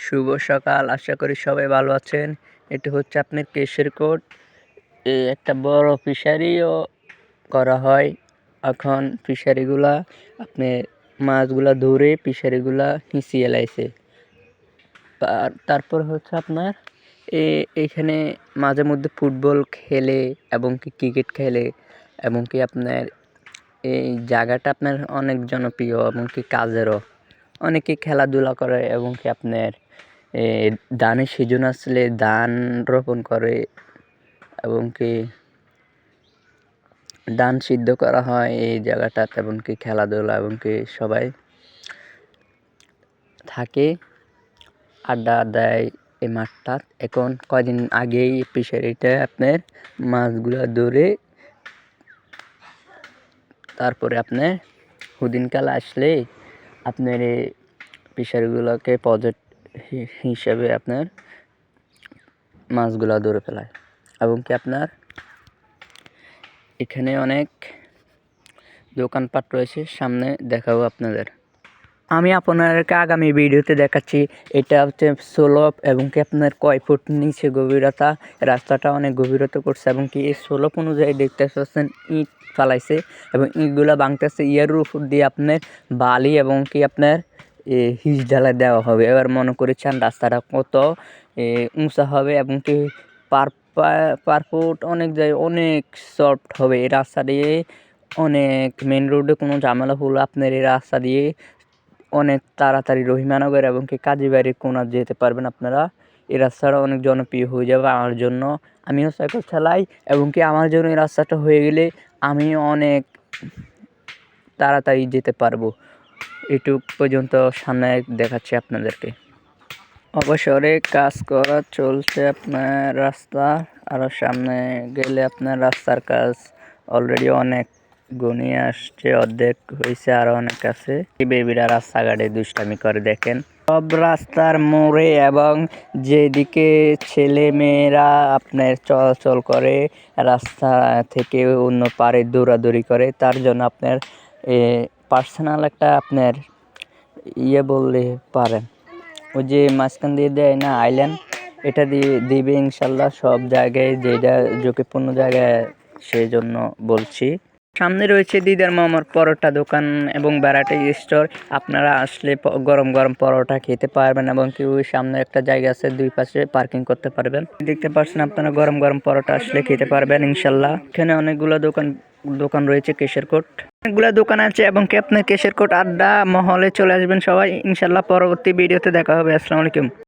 শুভ সকাল, আশা করি সবাই ভালো আছেন। এটি হচ্ছে আপনার কেশের কোট। একটা বড় ফিশারিও করা হয়। এখন ফিশারিগুলা আপনার মাছগুলা ধরে ফিশারিগুলা হিঁচিয়ে লাইছে। তারপর হচ্ছে আপনার এখানে মাঝে মধ্যে ফুটবল খেলে এবং কি ক্রিকেট খেলে এবং কি আপনার এই জায়গাটা আপনার অনেক জনপ্রিয় এবং কি কাজেরও অনেকে খেলাধুলা করে এবং কি আপনার ধানের সিজন আসলে ধান রোপণ করে এবং কি ধান সিদ্ধ করা হয় এই জায়গাটাতে এবং কি খেলাধুলা এবং কি সবাই থাকে, আড্ডা দেয় এই মাঠটা। এখন কয়দিন আগেই ফিশারিটা আপনার মাছগুলো ধরে তারপরে আপনার হুদিনকাল আসলে আপনার এই ফিশারিগুলোকে প্রজেক্ট হিসেবে আপনার মাছগুলো ধরে ফেলায় এবং কি আপনার এখানে অনেক দোকানপাট রয়েছে, সামনে দেখাবো আপনাদের। আমি আপনাদেরকে আগামী ভিডিওতে দেখাচ্ছি। এটা হচ্ছে সোলপ এবং কি আপনার কয় ফুট নিচে গভীরতা, রাস্তাটা অনেক গভীরতা করছে এবং কি এই সোলপ অনুযায়ী দেখতে পাচ্ছেন ইট ফালাইছে এবং ইটগুলো ভাঙতেছে। ইয়ার উপর দিয়ে আপনার বালি এবং কি আপনার হিস ঢালাই দেওয়া হবে। এবার মনে করেছেন রাস্তাটা কত উঁচা হবে এবং কি পার ফুট অনেক জায়গায় অনেক সফট হবে। এই রাস্তা দিয়ে অনেক মেন রোডে কোনো ঝামেলা হলো আপনার এই রাস্তা দিয়ে অনেক তাড়াতাড়ি রহিমানগর এবং কি কাজীবাড়ির কোণা যেতে পারবেন আপনারা। এই রাস্তাটা অনেক জনপ্রিয় হয়ে যাবে আমার জন্য। আমিও সাইকেল চালাই এবং কি আমার জন্য এই রাস্তাটা হয়ে গেলে আমি অনেক তাড়াতাড়ি যেতে পারবো। এটুক পর্যন্ত সামনে দেখাচ্ছি আপনাদেরকে। অবসরে কাজ করা চলছে আপনার রাস্তা, আরও সামনে গেলে আপনার রাস্তার কাজ অলরেডি অনেক ঘনিয়ে আসছে, অর্ধেক হয়েছে, আরও অনেক আছে। বেবিরা রাস্তাঘাটে দুষ্টামি করে দেখেন। সব রাস্তার মোড়ে এবং যেদিকে ছেলে মেয়েরা আপনার চলাচল করে রাস্তা থেকে অন্য পারে দৌড়াদৌড়ি করে, তার জন্য আপনার পার্সোনাল একটা আপনার বললে পারেন, ওই যে মাঝখান দিয়ে দেয় না আইল্যান্ড, এটা দিয়ে দিবে ইনশাল্লাহ সব জায়গায়, যেটা ঝুঁকিপূর্ণ জায়গায়, সেই জন্য বলছি। সামনে রয়েছে দিদার মামার পরোটা দোকান এবং ভ্যারাইটি স্টোর। আপনারা আসলে গরম গরম পরোটা খেতে পারবেন এবং কি ওই সামনে একটা জায়গা আছে, দুই পাশে পার্কিং করতে পারবেন। দেখতে পাচ্ছেন আপনারা গরম গরম পরোটা আসলে খেতে পারবেন ইনশাল্লাহ। এখানে অনেকগুলো দোকান রয়েছে কেশের কোট, অনেকগুলো দোকান আছে এবং কি আপনার কেশের কোট আড্ডা মহলে চলে আসবেন সবাই ইনশাল্লাহ। পরবর্তী ভিডিওতে দেখা হবে। আসসালামু আলাইকুম।